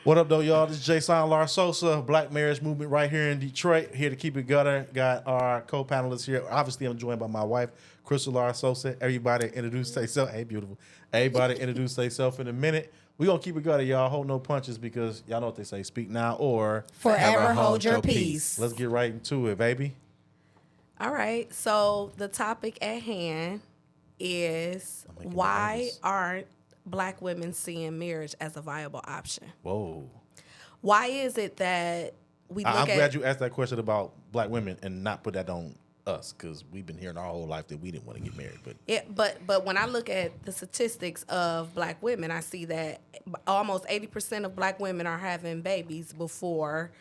What up, though, y'all? This is Jason Lar Sosa, Black Marriage Movement right here in Detroit. Here to keep it gutter. Got our co-panelists here. Obviously, I'm joined by my wife, Crystal Lar Sosa. Everybody introduce themselves. Hey, beautiful. Everybody introduce themselves in a minute. We're going to keep it gutter, y'all. Hold no punches because y'all know what they say. Speak now or forever hold your peace. Let's get right into it, baby. All right. So the topic at hand is why aren't Black women seeing marriage as a viable option? Whoa. Why is it that we look I'm glad you asked that question about Black women and not put that on us, because we've been hearing our whole life that we didn't want to get married. But when I look at the statistics of Black women, I see that almost 80% of Black women are having babies before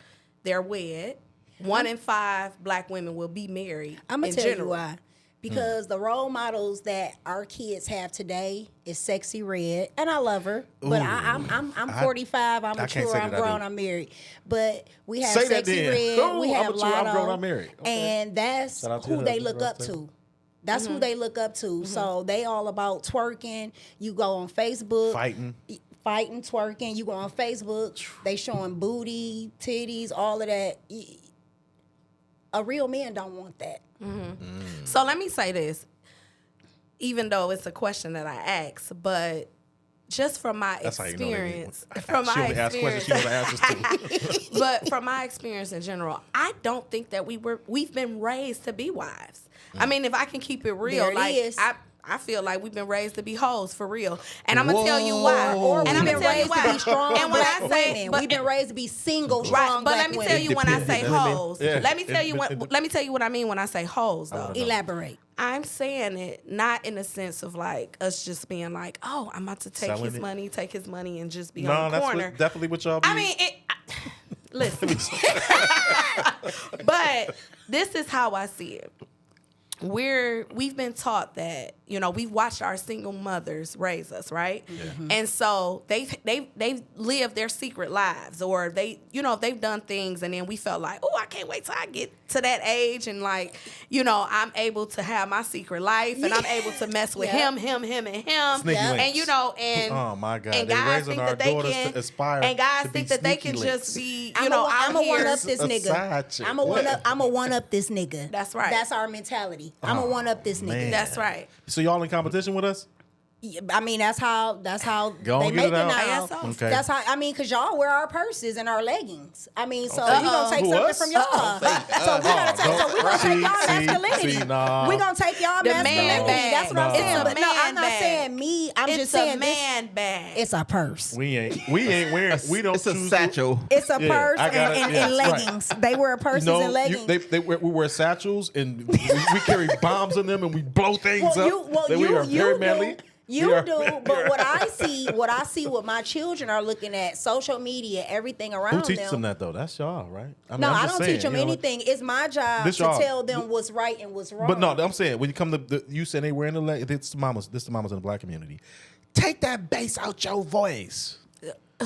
they're wed. 1 in 5 Black women will be married. I'm gonna tell you why. Because the role models that our kids have today is Sexy Red, and I love her. But I'm 45. I'm mature. I'm grown. I'm married. But we have Sexy Red. We have Lotto. I'm grown. I'm married. Okay. And that's who they look up to. That's who they look up to. So they all about twerking. You go on Facebook. Fighting, twerking. You go on Facebook. They showing booty, titties, all of that. A real man don't want that. So let me say this, even though it's a question that I ask, but just from my experience, but from my experience in general, I don't think that we've been raised to be wives. I mean, if I can keep it real, I feel like we've been raised to be hoes for real, and I'm gonna tell you why. Or and I'm gonna tell you why. To be strong and when I say, women. We've been raised to be single, strong. But let me tell you when I say hoes. Yeah. Let me tell you what I mean when I say hoes, though. Elaborate. I'm saying it not in the sense of like us just being like, oh, I'm about to take his money, and just be on the corner. That's definitely what y'all be. I mean, listen. But this is how I see it. We've been taught that, we've watched our single mothers raise us, right? Yeah. And so they've lived their secret lives, or they've done things, and then we felt like, oh, I can't wait till I get to that age, and I'm able to have my secret life, and I'm able to mess with him, and him, and oh my God, and guys think that they can aspire, and guys think that they can just be, I'm a one up this nigga. I'm a one up this nigga. That's right. That's our mentality. I'm a one up this nigga. Man. That's right. So y'all in competition with us? I mean, that's how they make it now. Okay. That's how, because y'all wear our purses and our leggings. So we gonna take something from y'all. So we gonna take y'all masculinity. We gonna take y'all masculinity. That's what I'm saying. But no, I'm not saying me. I'm just saying man bag. It's a purse. We ain't wearing. We don't. It's a satchel. It's a purse and leggings. Right. They wear purses and leggings. We wear satchels and we carry bombs in them and we blow things up. We are very manly. You do, but what I see what my children are looking at, social media, everything around them. Who teaches them that, though? That's y'all, right? I don't teach them anything. It's my job to tell them what's right and what's wrong. But no, I'm saying, when you come to, you said they wearing the leg, this the mamas in the Black community. Take that bass out your voice.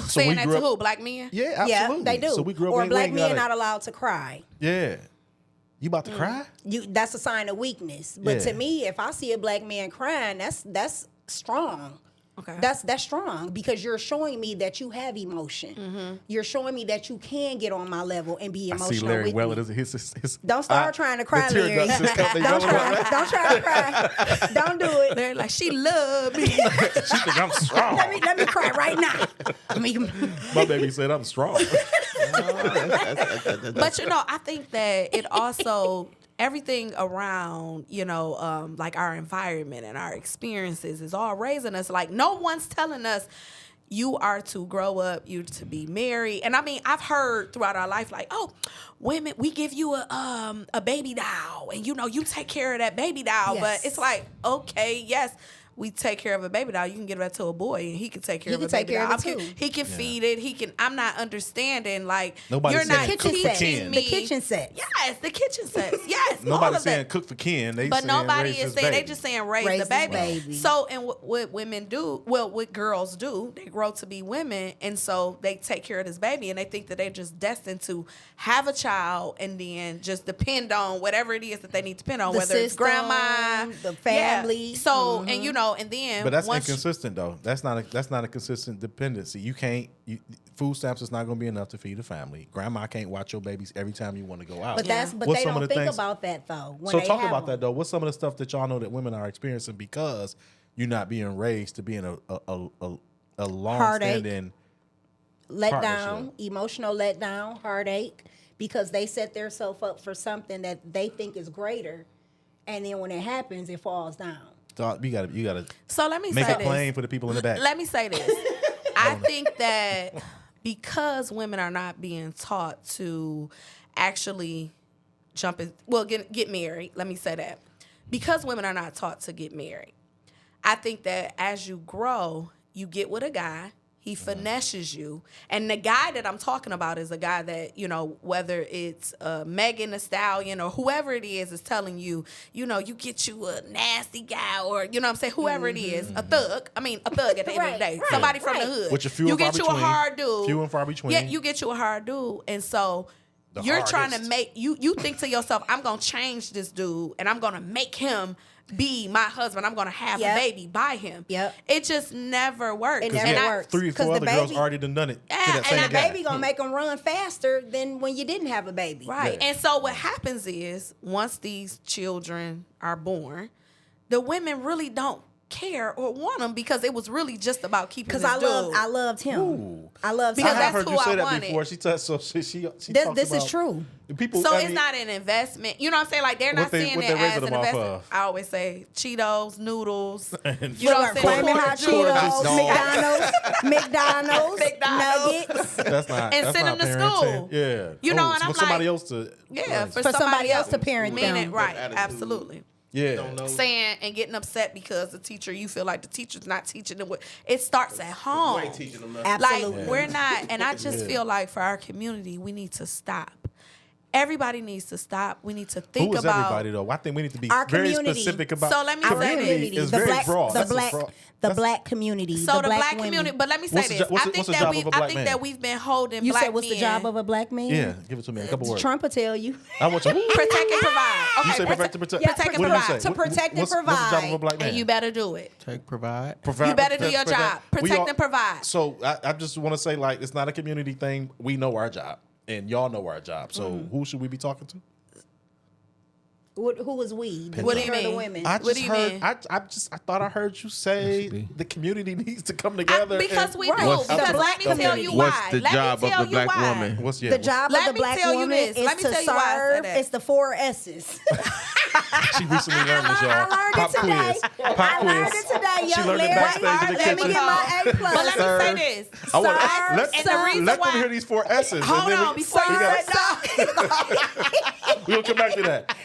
Saying that to who? Black men? Yeah, absolutely. Yeah, they do. So we grew up or Black men not allowed to cry. Yeah. You about to cry? That's a sign of weakness. But to me, if I see a Black man crying, that's strong. Okay. That's strong, because you're showing me that you have emotion. You're showing me that you can get on my level and be emotional. I see Larry with well. Me. Don't start trying to cry, Larry. Don't try to cry. Don't do it. Larry like, she love me. She think I'm strong. Let me cry right now. My baby said I'm strong. But I think that it also, everything around, like our environment and our experiences is all raising us. Like, no one's telling us you are to grow up, you to be married. And I mean, I've heard throughout our life, like, oh, women, we give you a baby doll, and you take care of that baby doll. Yes. But it's like, okay, yes, we take care of a baby doll. You can give that to a boy, and he can take care of a baby doll. He can feed it. He can. I'm not understanding. Like, you're not teaching me the kitchen set. Yes, the kitchen sets. Yes, nobody's saying cook for Ken. But nobody is saying. They just saying raise the baby. So, and what women do, what girls do, they grow to be women, and so they take care of this baby, and they think that they're just destined to have a child, and then just depend on whatever it is that they need to depend on, whether it's grandma, the family. So, and know, and then But that's inconsistent though. That's not a consistent dependency. You can't. Food stamps is not going to be enough to feed a family. Grandma can't watch your babies every time you want to go out. But they don't think about that though. So talk about that though. What's some of the stuff that y'all know that women are experiencing because you're not being raised to be in a long-standing letdown, emotional letdown, heartache, because they set themselves up for something that they think is greater, and then when it happens, it falls down. So you gotta. So let me make say it plain for the people in the back. Let me say this. I think that because women are not being taught to actually get married. Let me say that. Because women are not taught to get married, I think that as you grow, you get with a guy. He finesses you. And the guy that I'm talking about is a guy that, you know, whether it's Megan Thee Stallion or whoever it is telling you, you know, you get you a nasty guy or, you know what I'm saying, whoever it is, a thug. I mean, a thug at the end of the day. Somebody from the hood. Which you get you a hard dude. Few and far between. Yeah, you get you a hard dude. And so you're trying to make, you think to yourself, I'm going to change this dude and I'm going to make him be my husband. I'm going to have a baby by him. Yep. It just never works. It never works. 3 or 4 other girls already done it. Yeah, and that baby going to make them run faster than when you didn't have a baby. Right. Yeah. And so what happens is once these children are born, the women really don't care or want them because it was really just about keeping this dude. I loved him. Ooh. I loved because him. I heard that's you who say I that wanted. before. She talks this is true. People, so it's not an investment. You know what I'm saying? Like they're not seeing it as an investment. I always say Cheetos, noodles. You know what I'm saying? Flaming hot Cheetos, McDonald's, nuggets. That's not. And that's send not them to parenting. school. Yeah. You know, and I'm for somebody like, else to. Yeah, right. for somebody else to parent them. Right, absolutely. Yeah. Saying and getting upset because the teacher, you feel like the teacher's not teaching them. It starts at home. You ain't teaching them nothing. Absolutely. Like, we're not, and I just feel like for our community, we need to stop. Everybody needs to stop. We need to think Who is about everybody though? I think we need to be our very community. specific about. So let me Our say community this. Is very broad. The black community. So the black women. community, but let me say What's the this. jo- what's I the- think what's the that job we, of a I black think man? that we've been holding You black said, what's the men- job of a black man? Yeah, give it to me. A couple words. Trump will tell you. I want you. Protect and provide. Okay, You say protect and protect. Yeah, protect and What do you provide. say? To protect and What's the job of a provide. black man? and you better do it. Provide. You better do your job. We Protect all- and provide. So I just want to say, like, it's not a community thing. We know our job, and y'all know our job. So who should we be talking to? Who was we? What do you men or the mean? women? I What just do you heard. mean? I thought I heard you say the community needs to come together. Because and- we do. What's Because the let me black tell you community? why. What's the Let job me of tell the you black why. woman? What's The job Let of the me black tell you woman this. is Let me to tell you why I said serve. that. It's the 4 S's. She recently learned this, y'all. I learned Pop it today. quiz. Pop I learned quiz. it today, She young learned it lady. backstage in the Let me kitchen. get my A+. But let me say this. I want Serve, let and the reason let them why- hear these 4 S's. Hold and then on, before you gotta- we'll come back to that.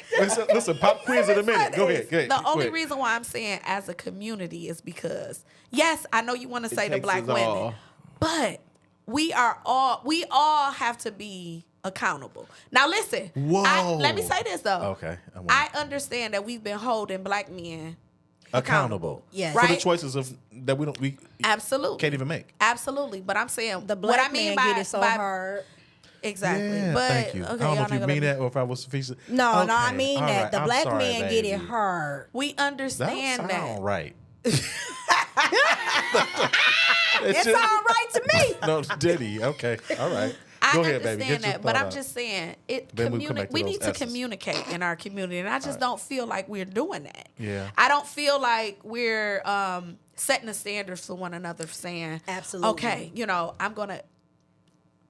Listen, pop quiz in a minute. Go ahead. The only quick. reason why I'm saying as a community is because, yes, I know you want to say the takes black us women, all. but we all have to be accountable. Now listen, Whoa. let me say this though. Okay, I understand that we've been holding black men accountable. Yes. For the Right? choices that we Absolutely. can't even make. Absolutely. But I'm saying The what black I mean man by get it so by- hard. Exactly. Yeah, but thank you. okay, I don't know y'all if you not mean gonna that or if I was sufficient. No, I Okay, mean all that. right. The I'm black sorry, man get it baby. hard. we That understand sound that. right. It's all right to me. No, Diddy. Okay. All right. I Go ahead, understand baby. Get your that, but thought I'm out. just saying Then we'll come back to we those need to S's. communicate in our community, and I just don't feel like we're doing that. Yeah. I don't feel like we're setting the standards for one another, saying, Absolutely. okay, you know, I'm gonna.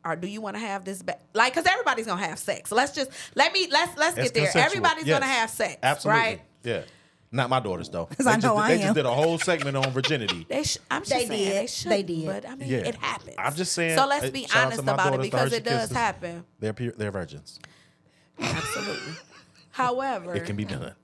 Or do you want to have this like? Because everybody's gonna have sex. Let's It's get there. consensual. Everybody's Yes. gonna have sex, Absolutely. right? Yeah. Not my daughters though. 'Cause I know I They just am. did a whole segment on virginity. I'm just They saying did. they should. They did. But I mean, Yeah. it happens. I'm just saying. So let's be shout out to honest my about it daughters, because Hershey it does Kisses. happen. They're virgins. Absolutely. However, It can be done.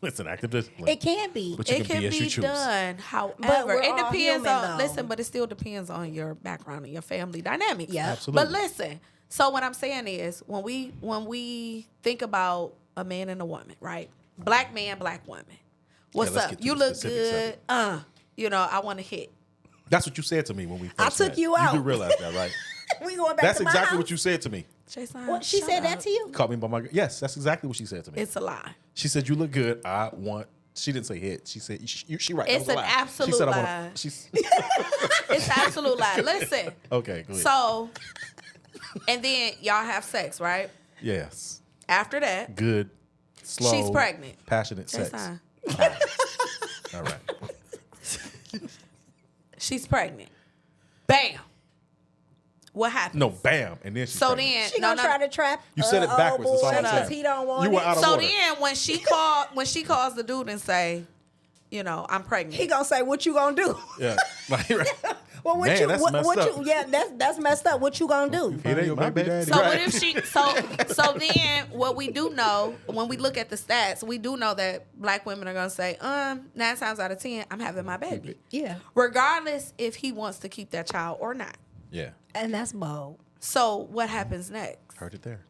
It's an active discipline. It can be. But you it can be as you be choose. done. However, we're it all depends human, on. though. Listen, but it still depends on your background and your family dynamics. Yeah. Absolutely. But listen. So what I'm saying is, when we think about a man and a woman, right? Black man, black woman. What's let's up? get to You the look specifics good. of You know, I want to hit. That's what you said to me when we first I took met. you out. You do realize that, right? We going back That's to my exactly house. what you said to me. Jason, What, she shut said up. that to you? Caught me by my. Yes, that's exactly what she said to me. It's a lie. She said, "You look good. I want She didn't say hit. She said she right. It's That was a an lie. absolute She said lie. She's It's an absolute lie. Listen. okay. Go ahead. So, and then y'all have sex, right? Yes. After that, Good. Slow. she's pregnant. Passionate That's sex. fine. All right. She's pregnant. Bam. What happened? No, bam, and then she's So pregnant. then, She gonna try to trap. You said it backwards. That's all I'm because saying. he don't want You were it. out of So order. then, when she calls the dude and say, you know, I'm pregnant. He gonna say, "What you gonna do?" Yeah. Like, right. Well, what Man, you? that's What messed up. you? Yeah, that's messed up. What you gonna do? It ain't my baby. So what if she? So then, what we do know when we look at the stats, we do know that black women are gonna say, 9 times out of 10, I'm having my baby, Yeah, regardless if he wants to keep that child or not. Yeah. and that's bold. So what happens next? Heard it there.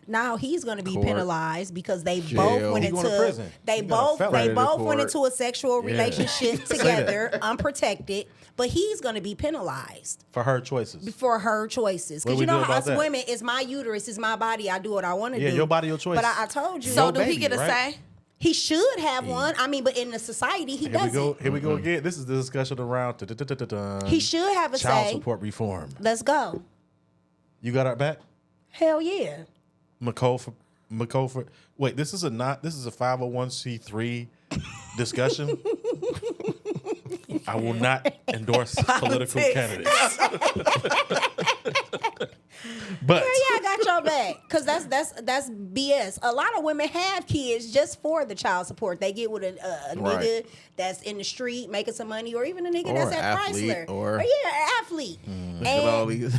Now he's going to be Court. penalized because they Jail. both went He going to into prison. they He got a felony. both went Court. into a sexual Yeah. relationship Say together, unprotected. But he's going to be penalized For her choices. for her choices. What Because we you know do how about us that? women, it's my uterus, it's my body. I do what I want to Yeah, do. your body, your choice. But I told you, So Your do he baby, get a right? say? he should have one. I mean, but in the society, he Here doesn't. we go. Here we go again. This is the discussion around He should have a child say. support reform. Let's go. You got our back? Hell yeah. McCofer. Wait, this is a 501c3 discussion. I will not endorse political candidates. But Yeah, I got your back. Cause that's BS. A lot of women have kids just for the child support. They get with a Right. nigga that's in the street making some money, or even a nigga Or that's at athlete, Chrysler, or- yeah, an athlete. Look at all And these.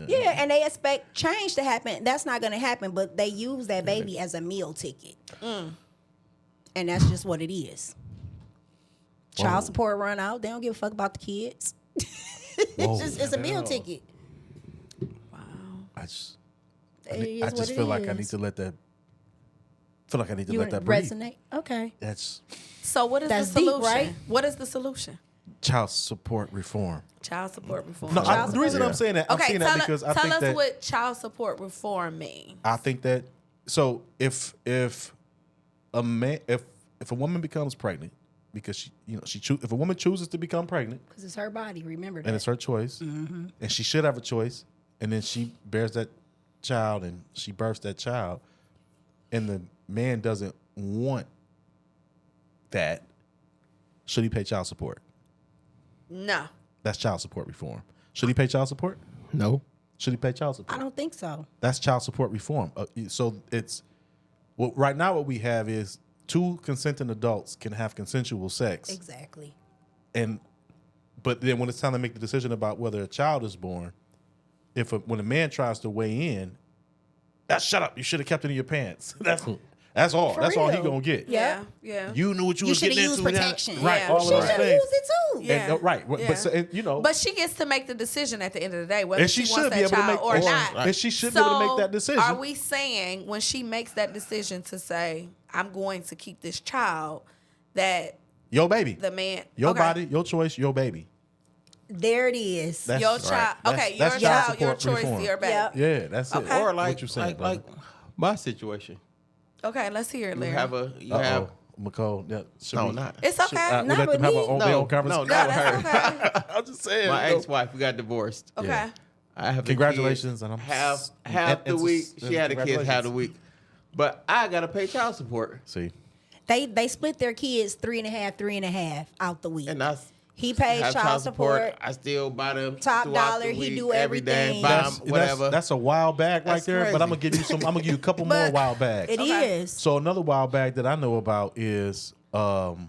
yeah, and they expect change to happen. That's not gonna happen. But they use that baby as a meal ticket, and that's just what it is. Child support run out. They don't give a fuck about the kids. It's a meal ticket. I just, It is I what just it feel like I is. need to let that. Feel like I need to You let that breathe. resonate. Okay. That's So what is That's the deep, solution? right? What is the solution? child support reform. Child support reform. No, Child the reason support. I'm saying that, I'm Okay, saying that because I tell think us that what child support reform means. I think that so if a man if a woman becomes pregnant because she if a woman chooses to become pregnant Because it's her body. Remember that. and it's her choice and she should have a choice and then she bears that child and she births that child and the man doesn't want that, should he pay child support? No. That's child support reform. Should he pay child support? No. Should he pay child support? I don't think so. That's child support reform. So it's right now what we have is two consenting adults can have consensual sex, Exactly. but then when it's time to make the decision about whether a child is born, when a man tries to weigh in, shut up. You should have kept it in your pants. That's all. For That's all he real. gonna get. Yeah. Yeah. You knew what you You was should getting have into. used protection. Right. Yeah. All She of those should have things. used it too. Yeah. And, right. Yeah. But so, But she gets to make the decision at the end of the day whether and she, she wants should be that able to child make or not. and she should be able to make that decision. Are we saying when she makes that decision to say, I'm going to keep this child, that Your baby. the man, Your okay, body, your choice, your baby. There it is. That's your right. child, That's- okay, that's your child child, your support choice, reform. your baby. Yep. Yeah, that's Okay. it. Or like what you saying, like my situation. Okay, let's hear it, You Larry. have McCall. Yeah, should no, we- not It's should- okay. we Not let with them have me. our own, No, their own no, conversation. No, not that's her. okay. I'm just saying. My you know. ex-wife. We got divorced. Okay. I have Congratulations, the and I'm kids and- half the and- week. and She had the kids half the congratulations. week, but I gotta pay child support, See, They split their kids 3.5 out the week. and I He pays have child support. I still buy them Top throughout dollar, the he week, do every day, everything. buy 'em, whatever. That's a wild bag right That's there. But crazy. I'm gonna give you some. I'm gonna give you a couple more But- wild bags. It Okay. is. So another wild bag that I know about is I'm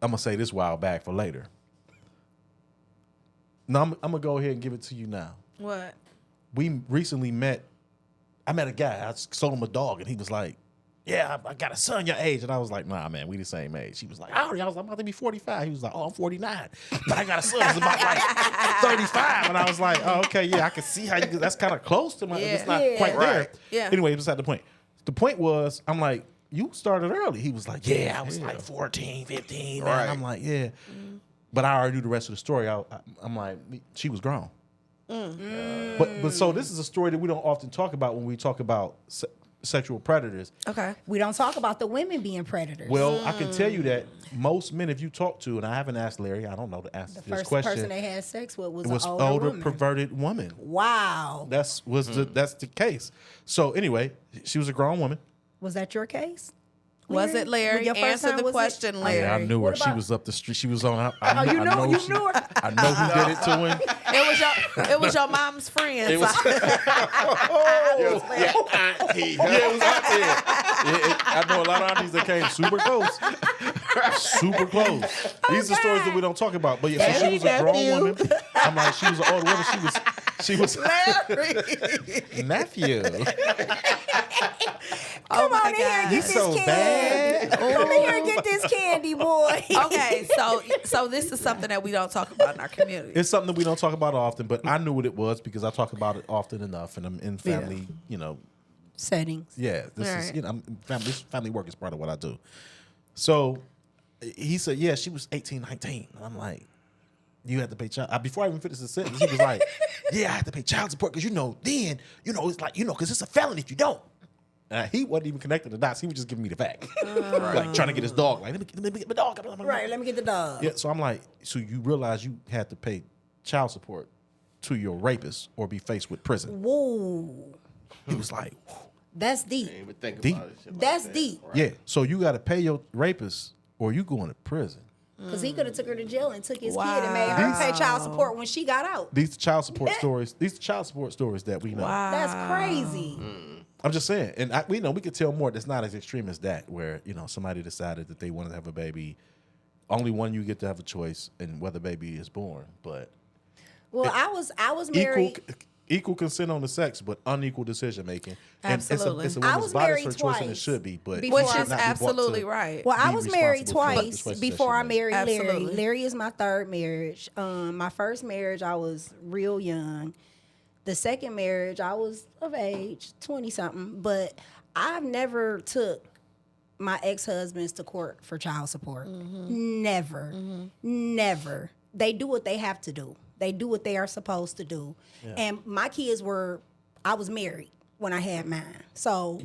gonna say this wild bag for later. No, I'm gonna go ahead and give it to you now. What? We recently met. I met a guy. I sold him a dog, and he was like, "Yeah, I got a son your age." And I was like, "Nah, man, we the same age." He was like, "Oh, I was about to be 45." He was like, "Oh, I'm 49, but I got a son who's about like 35." And I was like, "Oh, okay, yeah, I can see how you. That's kind of close to my. It's not Yeah. quite there." Right. Yeah. Anyway, beside the point. The point was, I'm like, "You started early." He was like, "Yeah, I was like 14, 15." Right. And I'm like, "Yeah," but I already knew the rest of the story. I'm like, she was grown. But so this is a story that we don't often talk about when we talk about sexual predators. Okay. We don't talk about the women being predators. Well, I can tell you that most men, if you talk to, and I haven't asked Larry, I don't know the answer the to this first question. person they had sex with was It was an older woman. perverted woman. Wow. That's the case. So anyway, she was a grown woman. Was that your case? Was it Larry? Your first Answer time, the was it? question, Larry. Yeah, I knew her. What She about- was up the street. She was on. Oh, you knew her? I know who did it to him. It was your mom's friend. It was. Yeah, auntie. Yeah, it was out there. I know a lot of aunties that came super close. Super close. These are stories that we don't talk about. But yeah, so she was a grown woman. I'm like, she was an older woman. She was Larry. nephew. Come my on in here and God. get You this so candy. bad. Come in here and get this candy, boy. Okay, so this is something that we don't talk about in our community. It's something that we don't talk about often, but I knew what it was because I talk about it often enough, and I'm in family, Settings. Yeah, this Right. is family work is part of what I do. So he said, yeah, she was 18, 19. And I'm like, you had to pay child. Before I even finished the sentence, he was like, yeah, I had to pay child support because then it's like because it's a felony if you don't. He wasn't even connecting the dots. He was just giving me the fact, like trying to get his dog. Like let me get my dog. Right, let me get the dog. Yeah, so I'm like, so you realize you had to pay child support to your rapist or be faced with prison. Whoa. He was like, That's deep. Ain't even think Deep. about it. Shit like That's that. deep. Right. yeah, so you got to pay your rapist or you going to prison. Because he could have took her to jail and took his kid Wow. and made her pay child support when she got out. These child support stories. These child support stories that we know. Wow. That's crazy. I'm just saying, and we know we could tell more. That's not as extreme as that, where somebody decided that they wanted to have a baby. Only one you get to have a choice, and whether baby is born. But Well, I was married. equal consent on the sex, but unequal decision making. Absolutely. And it's a I woman's was body, married it's her choice, and it twice should be. But before Which I- should is not be brought absolutely to right. Well, I be was married responsible for the twice choices that before she I made. married Larry. Absolutely. Larry is my third marriage. My first marriage, I was real young. The second marriage, I was of age, 20-something. But I've never took my ex-husbands to court for child support. Never. Never. They do what they have to do. They do what they are supposed to do. And my kids I was married when I had mine. So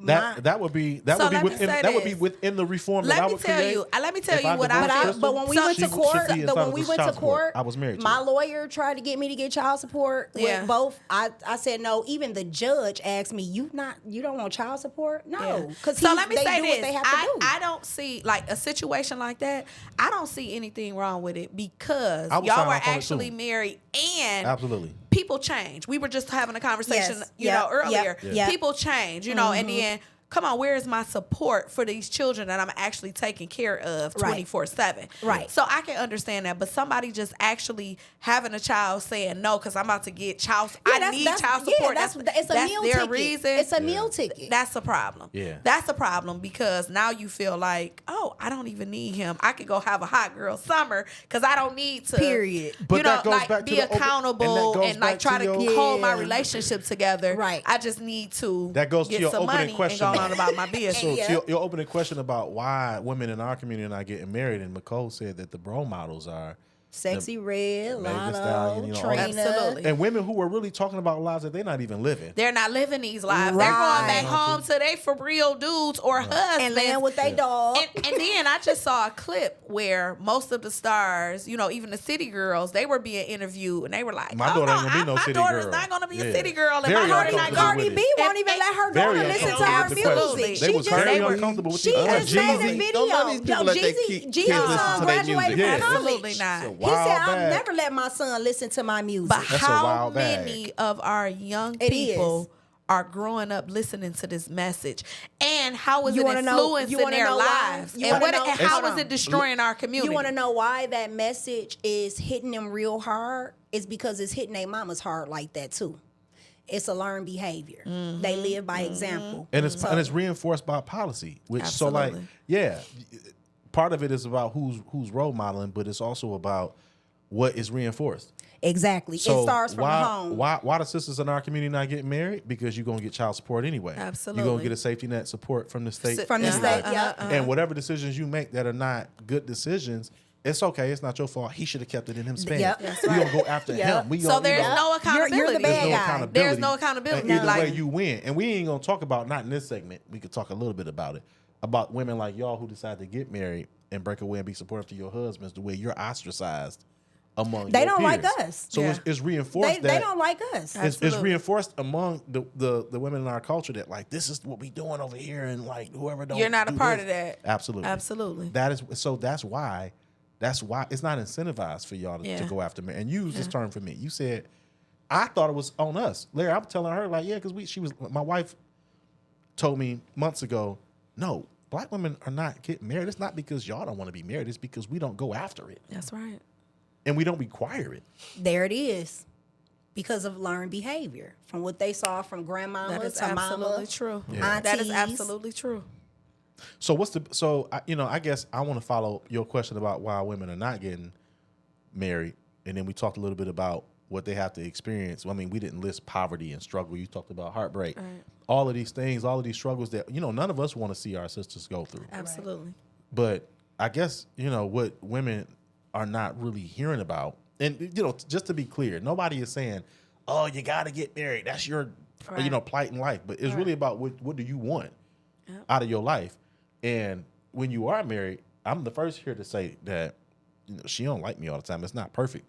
That would be So let me say this. within the reform that I Let me would tell create. you. Let me tell If you what divorced I. Crystal, But when we So went she to should court, be entitled when we to went to child support. court, I was married to my her. lawyer tried to get me to get child support Yeah. with both. I said no. Even the judge asked me, "You don't want child support?" No, because So let me they say do this: what they have to do. I don't see like a situation like that. I don't see anything wrong with it because I would y'all sign were off on it, actually too. married and Absolutely. people change. We were just having a conversation, Yes. you know, Yep. earlier. Yep. Yep. People change, and then. Come on, where is my support for these children that I'm actually taking care of Right. 24/7? Right. So I can understand that, but somebody just actually having a child saying no because I'm about to get child. I need child support. It's a meal their ticket. reason. It's a meal ticket. That's a problem. Yeah. That's a problem because now you feel like, oh, I don't even need him. I could go have a hot girl summer because I don't need to. Period. But that goes like back to be the open- accountable and that goes and like back try to to your- hold my Yeah. relationship together. Right. I just need to That goes to get your some opening money question. and go on about my business. So Yeah. to your opening question about why women in our community are not getting married, and McCole said that the role models are Sexy Red, Megan Thee Lotto, Stallion, all that. Trina. Absolutely. and women who are really talking about lives that they're not even living. They're not living these lives. They're going back Right. home to they for real dudes or husbands. And laying with their dog. And then I just saw a clip where most of the stars, even the city girls, they were being interviewed and they were like, My daughter ain't gonna be no my city daughter's girl. not going to be a Yeah. city girl. And Very my daughter's not uncomfortable going Cardi with B it. won't even let her Very daughter listen to uncomfortable her with the Absolutely. music. They was just very made uncomfortable with She the just made a Jeezy. video. Don't none of these people let their Jeezy's kids listen son to their graduated music. from Absolutely college. not. It's a He wild said, "I'll bag. never let my son listen to my music." But That's a how wild bag. many of our young It people is. are growing up listening to this message? And how is You it wanna know- influencing you wanna their know why? lives? You And, wanna what, know- and how Hold is on. it destroying our community? You want to know why that message is hitting them real hard? It's because it's hitting their mamas hard like that too. It's a learned behavior. They live by example. And it's reinforced by policy, which so like Absolutely. part of it is about who's role modeling, but it's also about what is reinforced. Exactly. So it starts from why, the home. Why the sisters in our community not getting married? Because you're gonna get child support anyway. Absolutely. You're gonna get a safety net support from the state. From the state, yeah. And whatever decisions you make that are not good decisions, it's okay. It's not your fault. He should have kept it in him's pants. Yep. That's We right. gonna go after him. We So gonna, there's no accountability. You're the bad there's no guy. accountability. There's no accountability. And either Like- way, you win. And we ain't gonna talk about, not in this segment. We could talk a little bit about it, about women like y'all who decide to get married and break away and be supportive to your husbands, the way you're ostracized among They your don't like peers. us. So Yeah. it's reinforced They don't like us. it's Absolutely. reinforced among the women in our culture that like this is what we doing over here, and like whoever don't You're not a do part this. of that. Absolutely. Absolutely. That is so. That's why it's not incentivized for y'all to Yeah. go after men. And you use this term for me. You said I thought it was on us, Larry. I'm telling her like, yeah, because my wife told me months ago, no, black women are not getting married. It's not because y'all don't want to be married. It's because we don't go after it That's right. and we don't require it. There it is. Because of learned behavior. From what they saw from grandmama That is to absolutely mama. true. Yeah. That is Aunties. absolutely true. So I guess I want to follow your question about why women are not getting married, and then we talked a little bit about what they have to experience. I mean, we didn't list poverty and struggle. You talked about heartbreak, Right. all of these things, all of these struggles that none of us want to see our sisters go through. Absolutely. But I guess what women are not really hearing about, and just to be clear, nobody is saying, "Oh, you got to get married. That's your Right. plight in life." But it's really about what do you want Yep. out of your life. And when you are married, I'm the first here to say that she don't like me all the time. It's not perfect.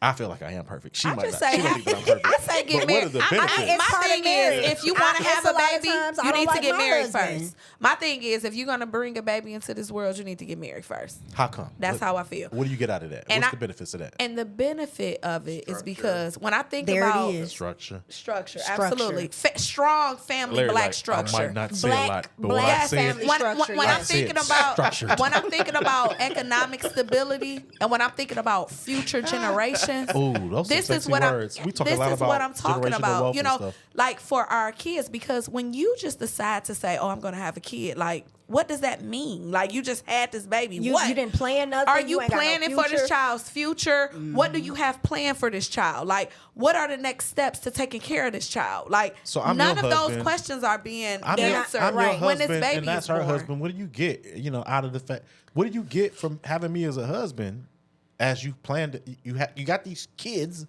I feel like I am perfect. She I might just not. say, She don't think that I'm perfect. I say get But married. what are the benefits? It's My part of thing marriage. is, if you want to have it's a a lot of baby, times I you don't need like to get my married husband. first. My thing is, if you're going to bring a baby into this world, you need to get married first. How come? That's how I feel. What do you get out of that? And What's I- the benefits of that? And the benefit of it is because when I think There it about is. Structure. structure, Structure. absolutely. Strong family, Larry, black like, structure. I might not say Black- a lot, but black when I say family it, structure, when yes. I'm thinking It's about structured. when I'm thinking about economic stability and when I'm thinking about future generations, ooh, those this some is sexy what words. We talk a this lot is about what I'm talking generational about. wealth You and know, stuff. like for our kids, because when you just decide to say, "Oh, I'm going to have a kid," like what does that mean? Like you just had this baby. You what? didn't plan nothing. Are you ain't got no planning for this future. child's future? What do you have planned for this child? Like, what are the next steps to taking care of this child? Like, So I'm none your of those husband. questions are being I'm answered your when this husband, baby and that's is her born. husband. What do you get, out of the fact? What do you get from having me as a husband? As you planned, you got these kids.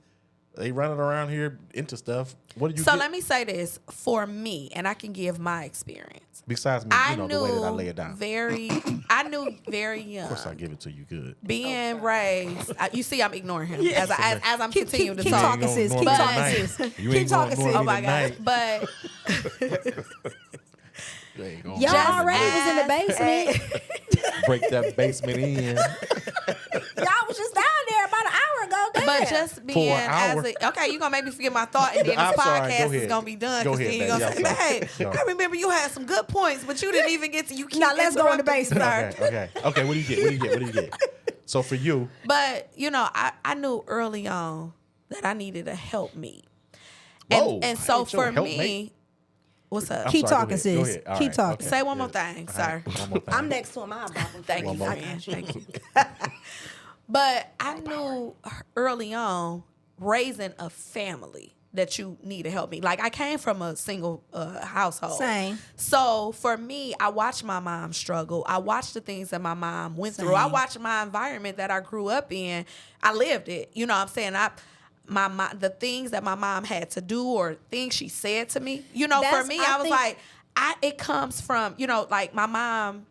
They running around here into stuff. What do you So get let me say this for me, and I can give my experience. besides me? I The knew way that I lay it down. I knew very young. Of course, I give it to you good. Being raised, you see, I'm ignoring him as I'm continuing to keep talk. talking, sis. Keep But- talking, sis. You Keep ain't gonna talking, ignore sis. Oh me my god! tonight. But You ain't gonna Y'all Just already was in the basement. break that basement in. Y'all was just down there about an hour ago. Damn. But just being For an as hour. okay, you're gonna make me forget my thought, and then I'm this sorry, podcast go is ahead. gonna be done. Go Because then ahead, you're gonna baby, say, I'm "Babe, sorry. I remember you had some good points, but you didn't even get to." You keep Now, let's go in the interrupting me, basement. sir. Okay. What do you get? So for you, But I knew early on that I needed a help me, Whoa, and I so ain't your for helpmate. me, what's up? Keep sorry, talking, go ahead. Go sis. ahead. All Keep right, talking. Say one more thing, sir. One more thing. I'm next to him. I'll bop him. Thank One you, more. friend. Thank you. But I knew early on raising a family that you need to help me. Like I came from a single household. Same. So for me, I watched my mom struggle. I watched the things that my mom went through. I Same. watched my environment that I grew up in. I lived it. You know what I'm saying? My mom, the things that my mom had to do or things she said to me. For That's- me, I I was think- like, it comes from, like my mom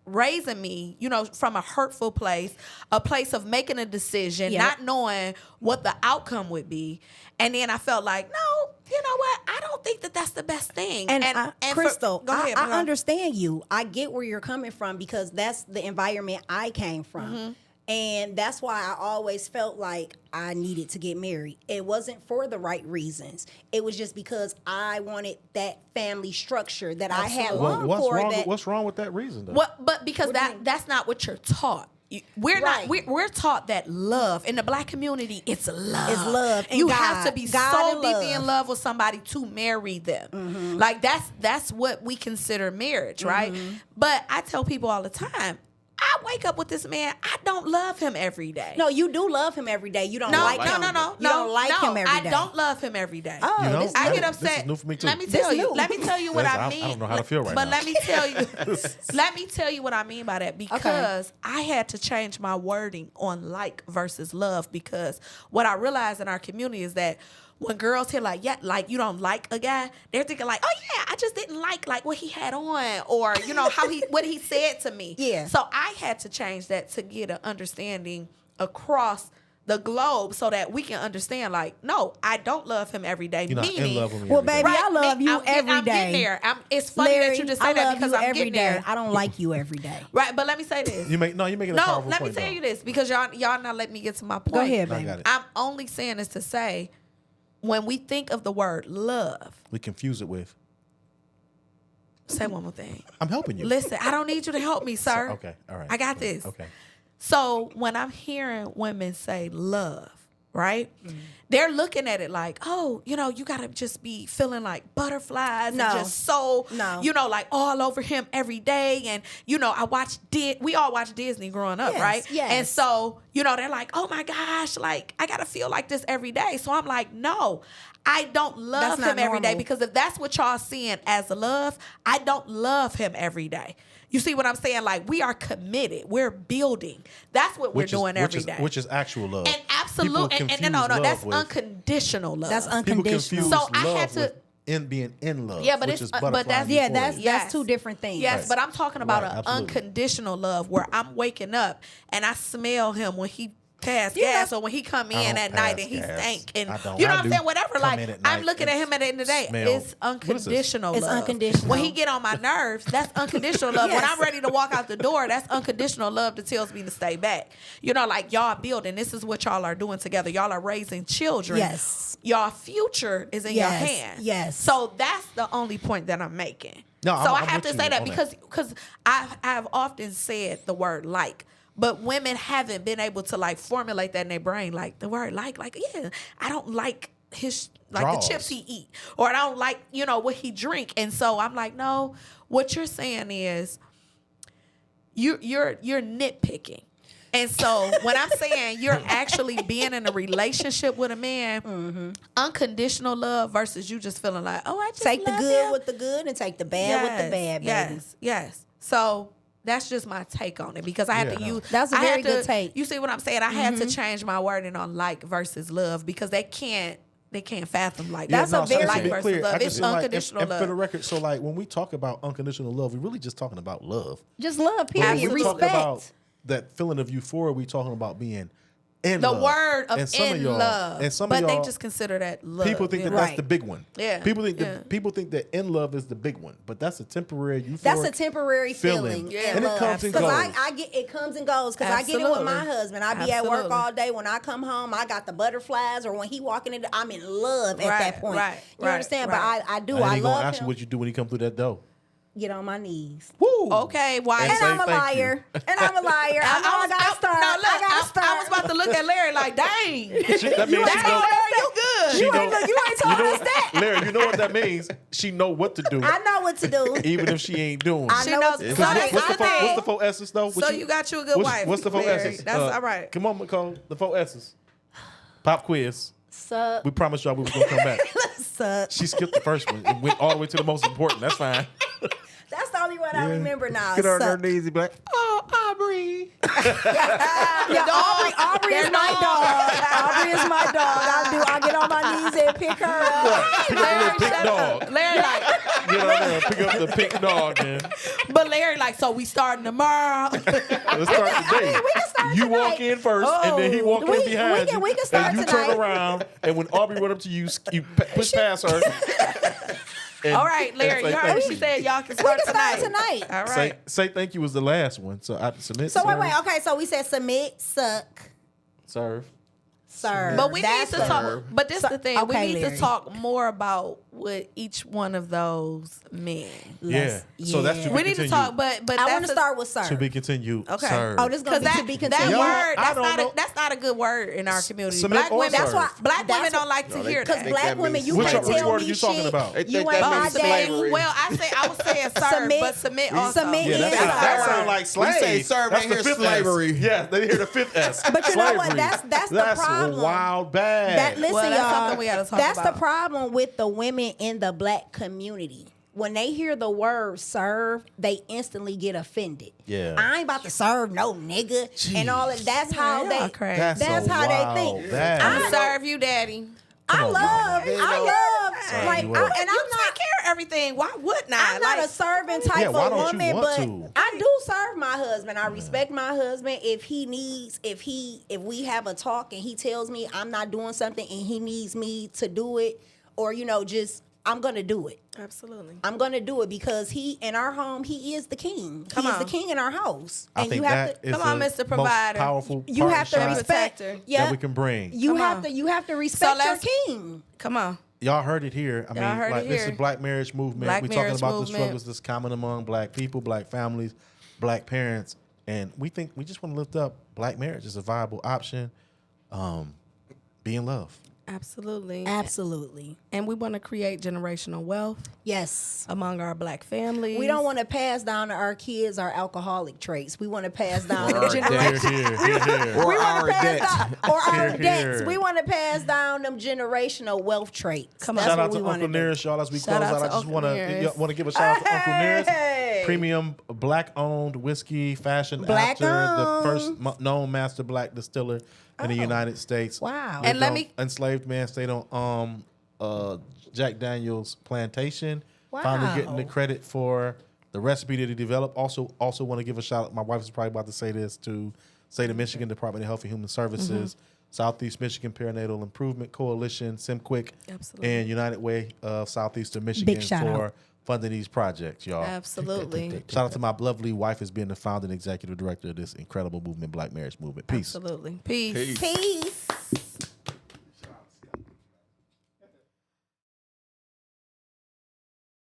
raising me, from a hurtful place, a place of making a decision, Yep. not knowing what the outcome would be. And then I felt like, no, you know what? I don't think that that's the best thing. And, for- Crystal, go ahead. I understand you. I get where you're coming from because that's the environment I came from. Mm-hmm. And that's why I always felt like I needed to get married. It wasn't for the right reasons. It was just because I wanted that family structure that I had longed for. What's wrong with that reason, though? But because that's not what you're taught. We're Right. not. We're taught that love in the black community. It's love. It's love and you God. have to be God so and deeply love. in love with somebody to marry them. Like that's what we consider marriage, right? But I tell people all the time, I wake up with this man. I don't love him every day. No, you do love him every day. You don't No, like no, him. no, no, You don't like him every day. I don't love him every day. Oh, You know? this I new. get upset. This is new for me too. Let me This tell you. new. Let me tell you what Listen, I mean. I don't know how to feel right but now. let me tell you. Let me tell you what I mean by that, because I had to change my wording on like versus love, because what I realized in our community is that when girls hear like, yeah, like you don't like a guy, they're thinking like, oh yeah, I just didn't like what he had on, or you know how what he said to me. Yeah. So I had to change that to get an understanding across the globe so that we can understand, like, no, I don't love him every day. You're not Meaning, in love with me. Well, every day. baby, I love you every I'm getting day. there. It's funny Larry, that you just say I that love because you I'm every getting day. there. I don't like you every day. Right, but let me say this. You're making a No, powerful let me point, tell though. you this, because y'all not let me get to my point. Go ahead, I baby. got it. I'm only saying this to say, when we think of the word love, We confuse it with. say one more thing. I'm helping you. Listen, I don't need you to help me, sir. Okay, all right. I got this. Okay. So when I'm hearing women say love, right? They're looking at it like, oh, you know, you got to just be feeling like butterflies No. and just so, No. you know, like all over him every day. And, you know, we all watched Disney growing up, Yes, right? yes. And so, you know, they're like, oh my gosh, like I got to feel like this every day. So I'm like, no, I don't love That's not him every day, normal. because if that's what y'all seeing as love, I don't love him every day. You see what I'm saying? Like, we are committed. We're building. That's what we're doing every day. Which is actual love. And absolute, and no, that's unconditional love. That's People unconditional. confuse So I love had to- with being in love. Yeah, but which it's- is but butterflies that's- and Yeah, euphoria. that's two different things. Yes, Right. but I'm talking about Right, an absolutely. unconditional love where I'm waking up and I smell him when he pass You gas, know- or when he come I in don't at night pass and he gas. stank, and I don't. you know I what I'm do saying, whatever. come Like, in at I'm night looking at and him at the end of the day. smell- It's unconditional It's love. unconditional. When he get on my nerves, that's unconditional love. When Yes. I'm ready to walk out the door, that's unconditional love that tells me to stay back. You know, like, y'all building. This is what y'all are doing together. Y'all are raising children. Yes. Y'all future is in your Yes, hands. yes. So that's the only point that I'm making. No, so I'm I have with to you say that on because I've often said the word like, but women haven't been able to like formulate that in their brain, like the word like yeah, I don't like his like Draws. the chips he eat, or I don't like, you know, what he drink. And so I'm like, no, what you're saying is you're nitpicking. And so when I'm saying you're actually being in a relationship with a man, unconditional love versus you just feeling like, oh, I just Take the love good him. with the good and take the bad with the bad, baby. Yes. So that's just my take on it, because I had Yeah, to no. use. That's a I very had to- good take. You see what I'm saying? I had to change my wording on like versus love, because they can't fathom like That's a very- like to be versus clear, love. I It's just feel like, unconditional and love. for the record, so like when we talk about unconditional love, we're really just talking about love. Just love, When period. we talk Respect. about that feeling of euphoria, we talking about being in The love. word of And some in of y'all, love, and some but of they y'all, just consider that love. people think that yeah. that's Right. the big one. Yeah, People think yeah. that people think that in love is the big one, but that's a temporary euphoric That's a temporary feeling. Yeah. and it love. comes and Because goes. I get it comes and goes. Because I get it with my Absolutely. husband. I be at work Absolutely. all day. When I come home, I got the butterflies. Or when he walking in, I'm in love at Right, that point. right, You right, understand? right. But I do. And I he gonna love ask him. you what you do when he come through that door. Get on my knees. Woo! Okay, why? And And say I'm a thank you. liar. And I'm a liar. I know I gotta start. No, look, I gotta start. I was about to look at Larry like, dang. That means You she ain't know. told us that. You good. She You know, ain't told us that. Larry, you know what that means? She know what to do, I know what to do. even if she ain't doing. I it. She know knows. what So to that's What's the the four, thing. what's the four S's though? So you got you a good wife. What's the four Larry. S's? That's all right. Come on, Nicole. The four S's. Pop quiz. Suck. We promised y'all we was gonna come back. Suck. She skipped the first one and went all the way to the most important. That's fine. That's the only one I remember now. Get on her Suck. knees and be like, "Oh, Aubrey." Yeah, Aubrey is my dog. Aubrey is my dog. I get on my knees and pick her up. Pick up the little pink shut dog. up. Larry like, Get on there and pick up the pink dog, man. but Larry like, so we starting tomorrow. Let's start today. we can start You tonight. walk in first, and then he walk in We- behind we can- you. we can start and you tonight. turn around, and when Aubrey run up to you, you push past her. and- All right, Larry, and you say heard thank she you. said y'all can We start can start tonight. tonight. All right. Say thank you was the last one, so I submit. So serve, wait. Okay, so we said submit, suck, serve. serve. But we need That's to the- talk. But this is the thing. Okay, we need Larry. to talk more about with each one of those men? Yeah. So that's to be We need to continued. talk, but I want to start with To serve. be continued. Okay. Serve. Oh, this is gonna because be to be that continued. Y'all, word I don't know. that's not a good word in our community. Submit Black or women, serve. black That's women don't like to No, they- hear Because that. black that women, means you Which can't which tell word me are you talking shit. about? They You think ain't that my means daddy. slavery. Well, I was saying serve, Submit. but submit also. Submit Yeah, is that serve. sounds like We slave. say serve, That's they the hear fifth slavery. S. Yeah, they hear the fifth S. But you know what? Slavery. That's the problem. Wild bad. That listen, Well, that's y'all. something we gotta talk that's about. the problem with the women in the black community. When they hear the word serve, they instantly get offended. Yeah. I ain't about to serve no nigga and all that. That's how Y'all they. crazy. That's so how they wild think. bad. I serve you, daddy. I on, love, mama. I love, Hey, like, you and work. I'm You not. take care of everything. Why wouldn't I? I'm not Like, a serving type Yeah, why of don't you woman, want but to? I do serve my husband. I respect my husband. If he needs, if we have a talk and he tells me I'm not doing something and he needs me to do it, or just I'm gonna do it. Absolutely. I'm gonna do it because he in our home, he is the king. Come he is on. the king in our house, I and think you have that to. is Come on, the Mr. Provider. most powerful You have to shot respect. Protector. Yeah, that we can bring. you Come have on. to. You have to respect your let's- king. Come on. Y'all heard it here. I Y'all mean, heard like it this here. is Black marriage movement. Black We're talking marriage about the movement. struggles that's common among Black people, Black families, Black parents, and we just want to lift up Black marriage as a viable option. Be in love. Absolutely. Absolutely. And we want to create generational wealth Yes. among our Black families. We don't want to pass down to our kids our alcoholic traits. We want to pass down Or the our generation. Here. Or We want our to pass debt. down, or our Here, debts. here. We want to pass down them generational wealth traits. Come on. That's Shout what out we to wanna Uncle do. Nearest, y'all. As we Shout close out out, to I just Uncle want Nearest. to give a shout out to Uncle Nearest. Hey! Premium Black-owned whiskey fashion Black after the owned. first known master Black distiller in the United States. Wow. Lived And let on me- enslaved man stayed on Jack Daniel's plantation. Finally Wow. getting the credit for the recipe that he developed. Also want to give a shout out. My wife is probably about to say this to State of Michigan Department of Health and Human Services, Southeast Michigan Perinatal Improvement Coalition, SEMPQIC, Absolutely. and United Way of Southeastern Michigan shout for out. funding these projects, y'all. Absolutely. Shout out to my lovely wife as being the founder and executive director of this incredible movement, Black Marriage Movement. Peace. Absolutely. Peace. Peace. Peace.